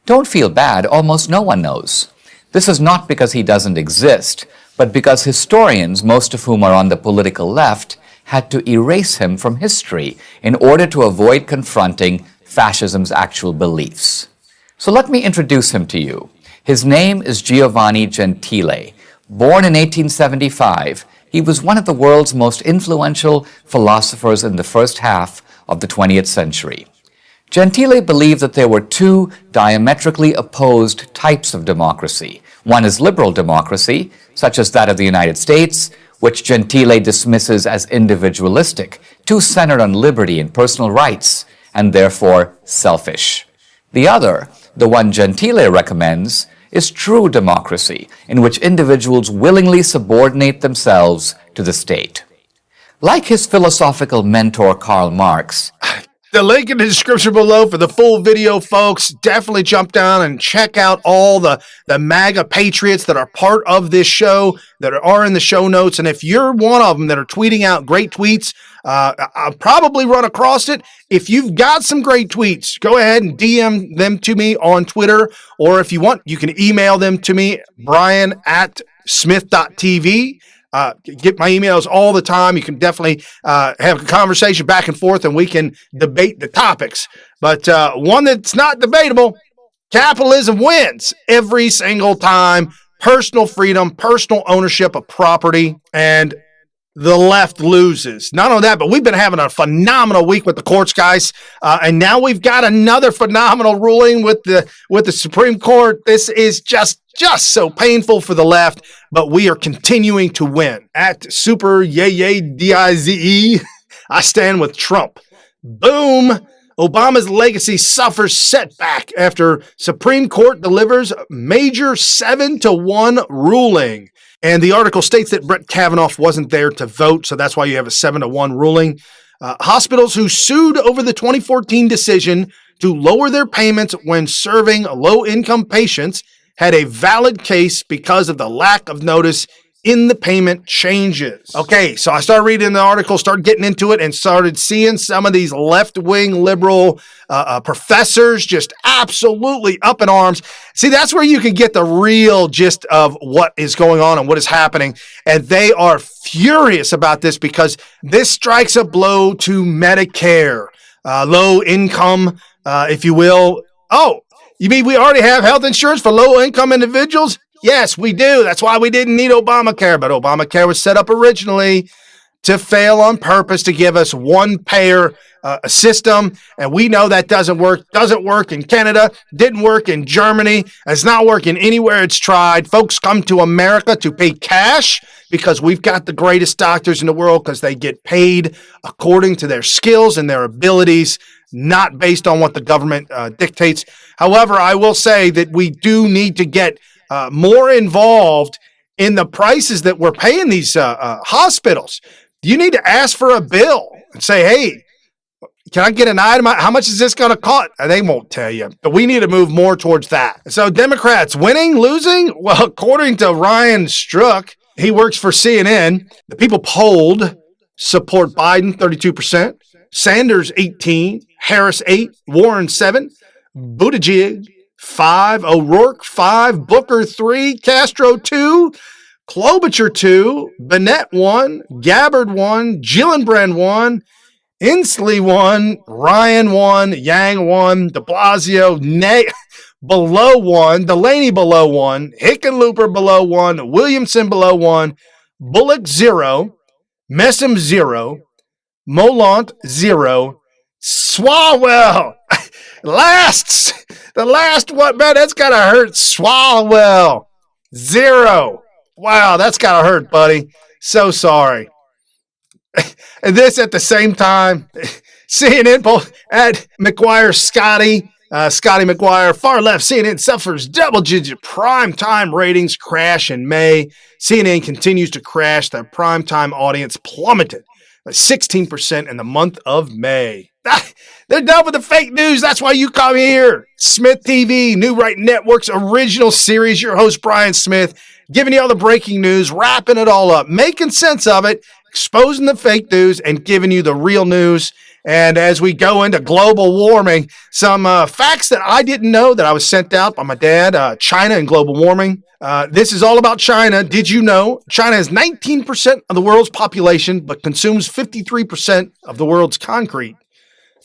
Don't feel bad. Almost no one knows. This is not because he doesn't exist, but because historians, most of whom are on the political left, had to erase him from history in order to avoid confronting fascism's actual beliefs. So let me introduce him to you. His name is Giovanni Gentile. Born in 1875, he was one of the world's most influential philosophers in the first half of the 20th century. Gentile believed that there were two diametrically opposed types of democracy. One is liberal democracy, such as that of the United States, which Gentile dismisses as individualistic, too centered on liberty and personal rights, and therefore selfish. The other, the one Gentile recommends, is true democracy, in which individuals willingly subordinate themselves to the state. Like his philosophical mentor Karl Marx, the link in the description below for the full video, folks. Definitely jump down and check out all the MAGA patriots that are part of this show, that are in the show notes. And if you're one of them that are tweeting out great tweets, I'll probably run across it. If you've got some great tweets, go ahead and DM them to me on Twitter. Or if you want, you can email them to me, brian@smyth.tv. Get my emails all the time. You can definitely have a conversation back and forth, and we can debate the topics. But one that's not debatable, capitalism wins every single time. Personal freedom, personal ownership of property, and the left loses. Not only that, but we've been having a phenomenal week with the courts, guys. And now we've got another phenomenal ruling with the Supreme Court. This is just so painful for the left, but we are continuing to win. At Super Yay Dize, I stand with Trump. Boom. Obama's legacy suffers setback after Supreme Court delivers major 7-1 ruling. And the article states that Brett Kavanaugh wasn't there to vote, so that's why you have a 7-1 ruling. Hospitals who sued over the 2014 decision to lower their payments when serving low-income patients had a valid case because of the lack of notice in the payment changes. Okay, so I started reading the article, started getting into it, and started seeing some of these left-wing liberal professors just absolutely up in arms. See, that's where you can get the real gist of what is going on and what is happening. And they are furious about this because this strikes a blow to Medicare, low income, if you will. Oh, you mean we already have health insurance for low-income individuals? Yes, we do. That's why we didn't need Obamacare. But Obamacare was set up originally to fail on purpose, to give us one-payer system. And we know that doesn't work. Doesn't work in Canada. Didn't work in Germany. It's not working anywhere it's tried. Folks come to America to pay cash because we've got the greatest doctors in the world because they get paid according to their skills and their abilities, not based on what the government dictates. However, I will say that we do need to get more involved in the prices that we're paying these hospitals. You need to ask for a bill and say, hey, can I get an item? How much is this going to cost? They won't tell you, but we need to move more towards that. So Democrats winning, losing? Well, according to Ryan Struck, he works for CNN. The people polled support Biden 32%, Sanders 18%, Harris 8%, Warren 7%, Buttigieg 5%, O'Rourke 5%, Booker 3%, Castro 2%, Klobuchar 2%, Bennett 1%, Gabbard 1%, Gillibrand 1%, Inslee 1%, Ryan 1%, Yang 1%, de Blasio below 1%, Delaney below 1%, Hickenlooper below 1%, Williamson below 1%, Bullock 0%, Messam 0%, Molant 0%, Swalwell the last one, man, that's gotta hurt. Swalwell 0. Wow, that's gotta hurt, buddy. So sorry. And this at the same time, CNN poll at Scotty McGuire, far left, CNN suffers double-digit primetime ratings crash in May. CNN continues to crash. Their primetime audience plummeted by 16% in the month of May. They're done with the fake news. That's why you come here. SmythTV, New Right Network's original series. Your host, Brian Smith, giving you all the breaking news, wrapping it all up, making sense of it, exposing the fake news, and giving you the real news. And as we go into global warming, some facts that I didn't know that I was sent out by my dad, China and global warming. This is all about China. Did you know China has 19% of the world's population, but consumes 53% of the world's concrete,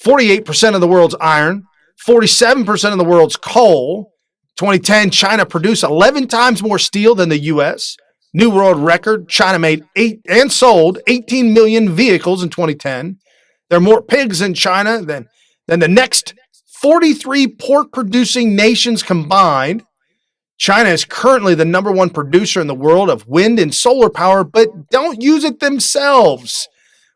48% of the world's iron, 47% of the world's coal. 2010, China produced 11 times more steel than the U.S. New world record, China made and sold 18 million vehicles in 2010. There are more pigs in China than the next 43 pork-producing nations combined. China is currently the number one producer in the world of wind and solar power, but don't use it themselves.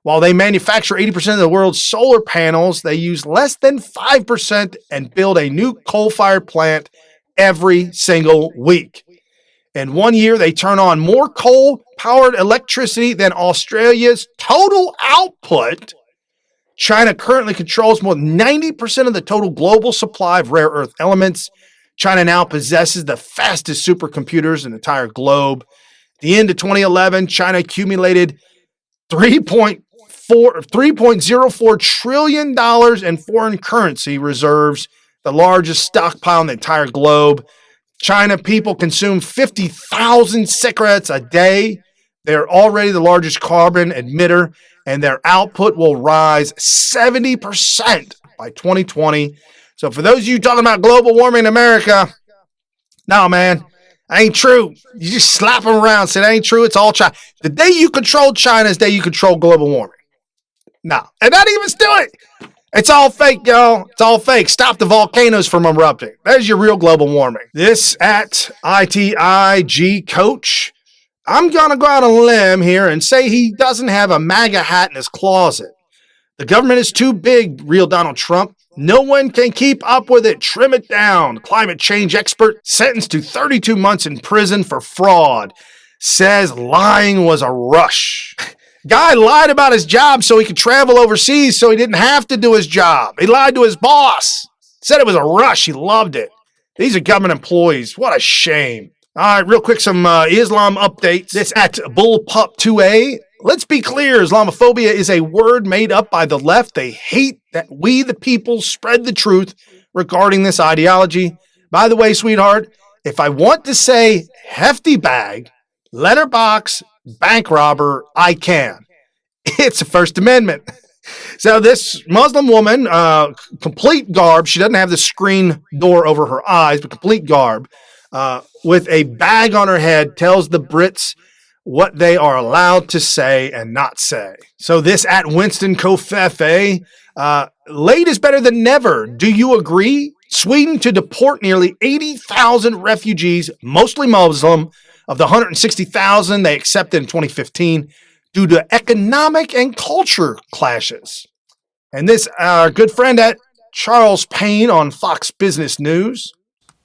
While they manufacture 80% of the world's solar panels, they use less than 5% and build a new coal-fired plant every single week. In 1 year, they turn on more coal-powered electricity than Australia's total output. China currently controls more than 90% of the total global supply of rare earth elements. China now possesses the fastest supercomputers in the entire globe. At the end of 2011, China accumulated $3.04 trillion in foreign currency reserves, the largest stockpile in the entire globe. China people consume 50,000 cigarettes a day. They're already the largest carbon emitter, and their output will rise 70% by 2020. So for those of you talking about global warming in America, no, man, that ain't true. You just slap them around, say that ain't true. It's all China. The day you control China is the day you control global warming. No, and not even still it. It's all fake, y'all. It's all fake. Stop the volcanoes from erupting. There's your real global warming. This at ITIG Coach. I'm going to go out on a limb here and say he doesn't have a MAGA hat in his closet. The government is too big, real Donald Trump. No one can keep up with it. Trim it down. Climate change expert sentenced to 32 months in prison for fraud. Says lying was a rush. Guy lied about his job so he could travel overseas so he didn't have to do his job. He lied to his boss. Said it was a rush. He loved it. These are government employees. What a shame. All right, real quick, some Islam updates. This at Bullpup2A. Let's be clear. Islamophobia is a word made up by the left. They hate that we, the people, spread the truth regarding this ideology. By the way, sweetheart, if I want to say hefty bag, letterbox, bank robber, I can. It's a First Amendment. So this Muslim woman, complete garb, she doesn't have the screen door over her eyes, but complete garb, with a bag on her head, tells the Brits what they are allowed to say and not say. So this at Winston Kofefe, late is better than never. Do you agree? Sweden to deport nearly 80,000 refugees, mostly Muslim, of the 160,000 they accepted in 2015 due to economic and culture clashes. And this, our good friend at Charles Payne on Fox Business News.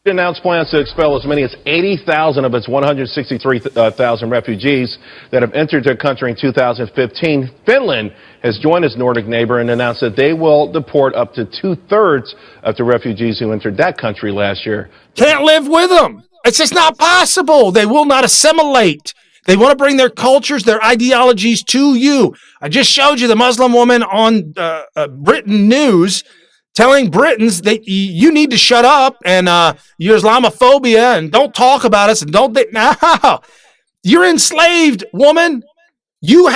announced plans to expel as many as 80,000 of its 163,000 refugees that have entered their country in 2015. Finland has joined its Nordic neighbor and announced that they will deport up to 2/3 of the refugees who entered that country last year. Can't live with them. It's just not possible. They will not assimilate. They want to bring their cultures, their ideologies to you. I just showed you the Muslim woman on Britain News telling Britons that you need to shut up and your Islamophobia and don't talk about us and no, you're enslaved, woman. You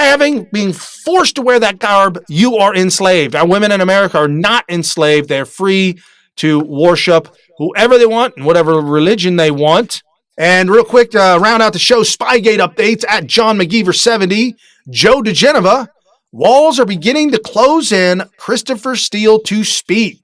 being forced to wear that garb, you are enslaved. Our women in America are not enslaved. They're free to worship whoever they want and whatever religion they want. And real quick, to round out the show, Spygate updates at John McGeever 70, Joe DeGeneva. Walls are beginning to close in. Christopher Steele to speak.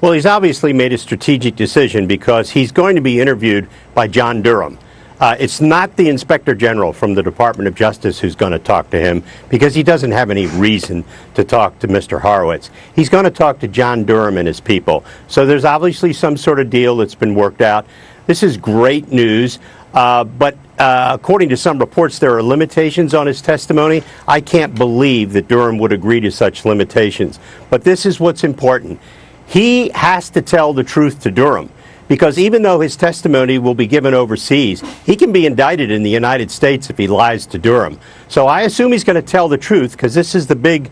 Well, he's obviously made a strategic decision because he's going to be interviewed by John Durham. It's not the Inspector General from the Department of Justice who's going to talk to him because he doesn't have any reason to talk to Mr. Horowitz. He's going to talk to John Durham and his people. So there's obviously some sort of deal that's been worked out. This is great news. But according to some reports, there are limitations on his testimony. I can't believe that Durham would agree to such limitations. But this is what's important. He has to tell the truth to Durham, because even though his testimony will be given overseas, he can be indicted in the United States if he lies to Durham. So I assume he's going to tell the truth, because this is the big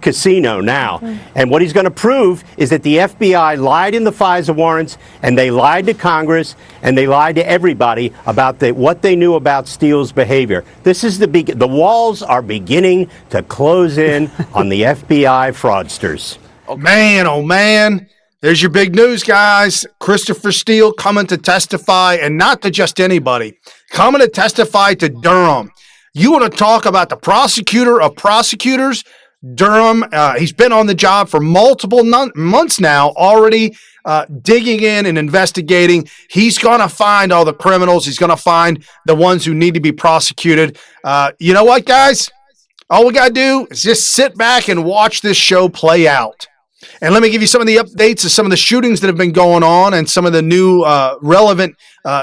casino now. And what he's going to prove is that the FBI lied in the FISA warrants, and they lied to Congress, and they lied to everybody about what they knew about Steele's behavior. This is the walls are beginning to close in on the FBI fraudsters. Man, oh man. There's your big news, guys. Christopher Steele coming to testify, and not to just anybody. Coming to testify to Durham. You want to talk about the prosecutor of prosecutors? Durham, he's been on the job for multiple months now, already digging in and investigating. He's going to find all the criminals. He's going to find the ones who need to be prosecuted. You know what, guys? All we got to do is just sit back and watch this show play out. And let me give you some of the updates of some of the shootings that have been going on and some of the new relevant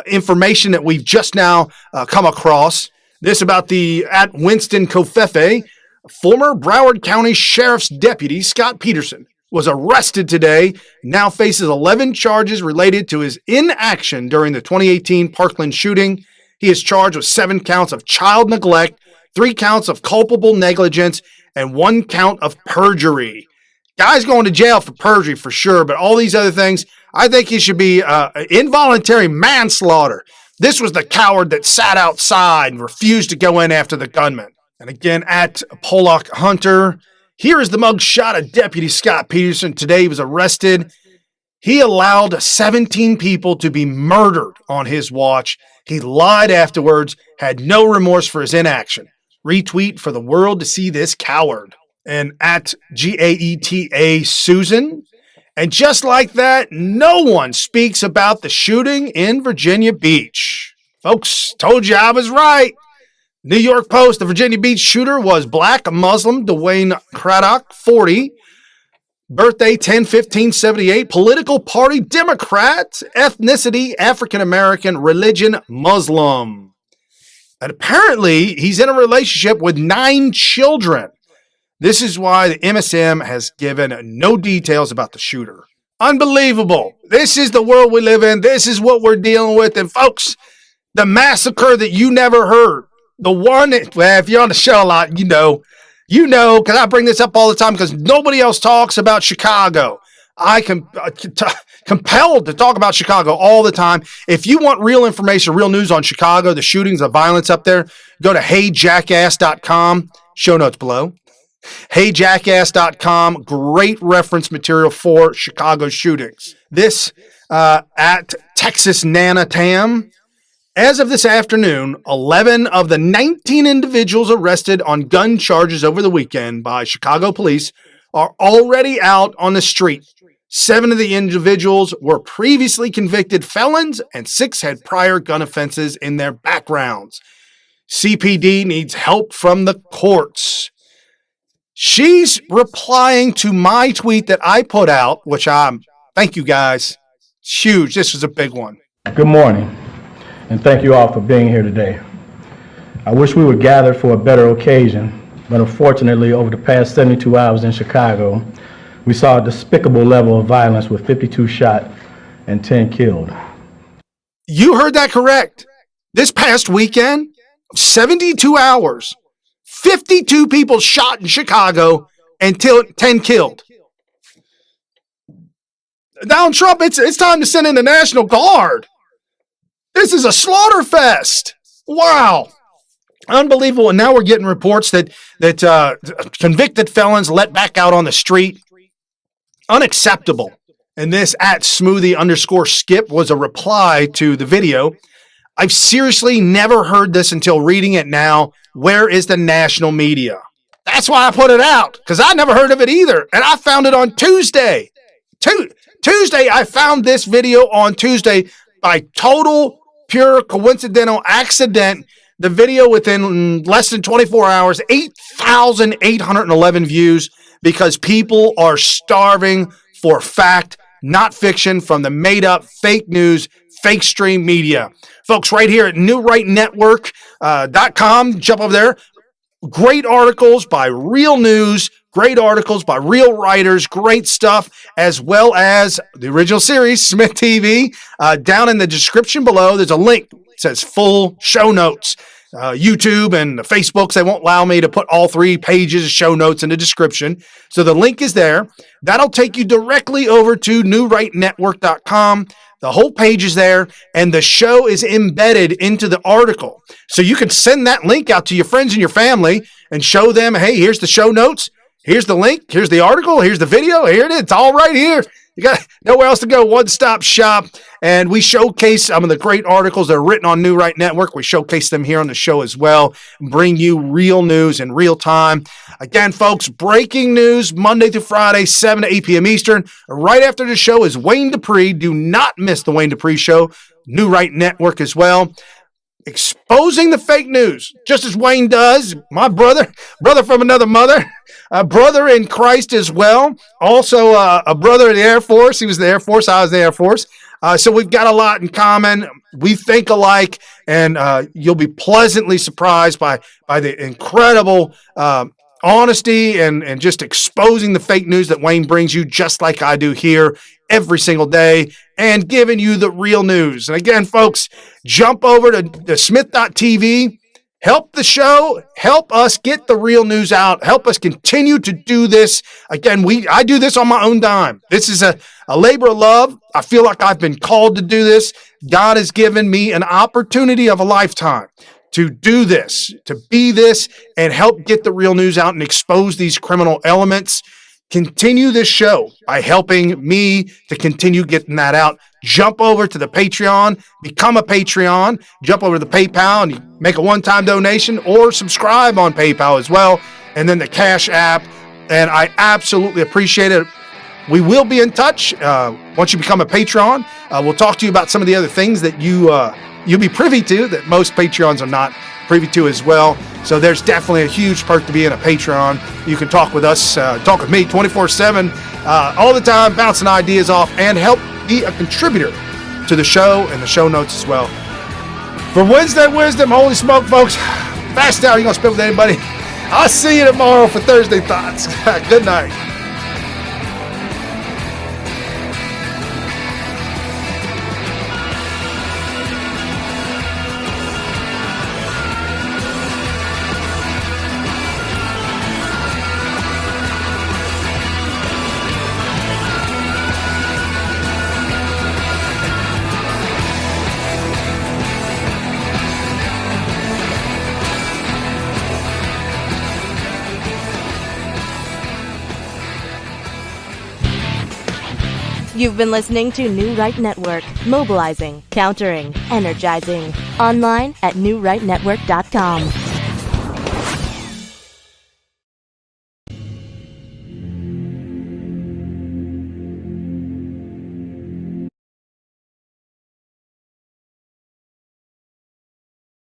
information that we've just now come across. This about at Winston Covfefe, former Broward County Sheriff's Deputy Scott Peterson was arrested today, now faces 11 charges related to his inaction during the 2018 Parkland shooting. He is charged with 7 counts of child neglect, 3 counts of culpable negligence, and 1 count of perjury. Guy's going to jail for perjury for sure, but all these other things, I think he should be involuntary manslaughter. This was the coward that sat outside and refused to go in after the gunman. And again, at Pollock Hunter, here is the mugshot of Deputy Scott Peterson. Today he was arrested. He allowed 17 people to be murdered on his watch. He lied afterwards, had no remorse for his inaction. Retweet for the world to see this coward. And at GAETA Susan. And just like that, no one speaks about the shooting in Virginia Beach. Folks, told you I was right. New York Post, the Virginia Beach shooter was black Muslim Dwayne Craddock, 40. Birthday 10/15/78. Political party Democrat. Ethnicity African American. Religion Muslim. And apparently he's in a relationship with 9 children. This is why the MSM has given no details about the shooter. Unbelievable. This is the world we live in. This is what we're dealing with. And folks, the massacre that you never heard, the one that, well, if you're on the show a lot, you know, because I bring this up all the time because nobody else talks about Chicago. I can compelled to talk about Chicago all the time. If you want real information, real news on Chicago, the shootings, the violence up there, go to heyjackass.com. Show notes below. HeyJackass.com, great reference material for Chicago shootings. This at Texas Nana Tam. As of this afternoon, 11 of the 19 individuals arrested on gun charges over the weekend by Chicago police are already out on the street. 7 of the individuals were previously convicted felons, and 6 had prior gun offenses in their backgrounds. CPD needs help from the courts. She's replying to my tweet that I put out, which thank you guys. It's huge. This was a big one. Good morning, and thank you all for being here today. I wish we were gathered for a better occasion, but unfortunately, over the past 72 hours in Chicago, we saw a despicable level of violence with 52 shot and 10 killed. You heard that correct. This past weekend, 72 hours, 52 people shot in Chicago and 10 killed. Donald Trump, it's time to send in the National Guard. This is a slaughter fest. Wow. Unbelievable. And now we're getting reports that convicted felons let back out on the street. Unacceptable. And this at @smoothie_skip was a reply to the video. I've seriously never heard this until reading it now. Where is the national media? That's why I put it out, because I never heard of it either. And I found it on Tuesday. Tuesday, I found this video on Tuesday by total, pure, coincidental accident. The video within less than 24 hours, 8,811 views, because people are starving for fact, not fiction, from the made-up fake news, fake stream media. Folks, right here at newrightnetwork.com, jump over there. Great articles by real news, great articles by real writers, great stuff, as well as the original series, SmythTV. Down in the description below, there's a link. It says full show notes. YouTube and the Facebooks, they won't allow me to put all 3 pages of show notes in the description. So the link is there. That'll take you directly over to newrightnetwork.com. The whole page is there, and the show is embedded into the article. So you can send that link out to your friends and your family and show them, hey, here's the show notes. Here's the link. Here's the article. Here's the video. Here it is. It's all right here. You got nowhere else to go. One-stop shop. And we showcase some of the great articles that are written on New Right Network. We showcase them here on the show as well and bring you real news in real time. Again, folks, breaking news Monday through Friday, 7 to 8 p.m. Eastern. Right after the show is Wayne Dupree. Do not miss the Wayne Dupree Show. New Right Network as well. Exposing the fake news, just as Wayne does. My brother from another mother, a brother in Christ as well. Also a brother in the Air Force. He was in the Air Force. I was in the Air Force. So we've got a lot in common. We think alike, and you'll be pleasantly surprised by the incredible honesty and just exposing the fake news that Wayne brings you, just like I do here every single day, and giving you the real news. And again, folks, jump over to Smith.tv. Help the show. Help us get the real news out. Help us continue to do this. Again, I do this on my own dime. This is a labor of love. I feel like I've been called to do this. God has given me an opportunity of a lifetime to do this, to be this, and help get the real news out and expose these criminal elements. Continue this show by helping me to continue getting that out. Jump over to the Patreon, become a Patreon, jump over to the PayPal and you make a one-time donation, or subscribe on PayPal as well, and then the Cash App. And I absolutely appreciate it. We will be in touch once you become a patron. We'll talk to you about some of the other things that you'll be privy to that most Patreons are not privy to as well. So there's definitely a huge perk to being a Patreon. You can talk with us, talk with me 24/7, all the time, bouncing ideas off, and help be a contributor to the show and the show notes as well. For Wednesday Wisdom, holy smoke, folks, fast hour, you gonna spend with anybody? I'll see you tomorrow for Thursday Thoughts. Good night. You've been listening to New Right Network, mobilizing, countering, energizing. Online at newrightnetwork.com.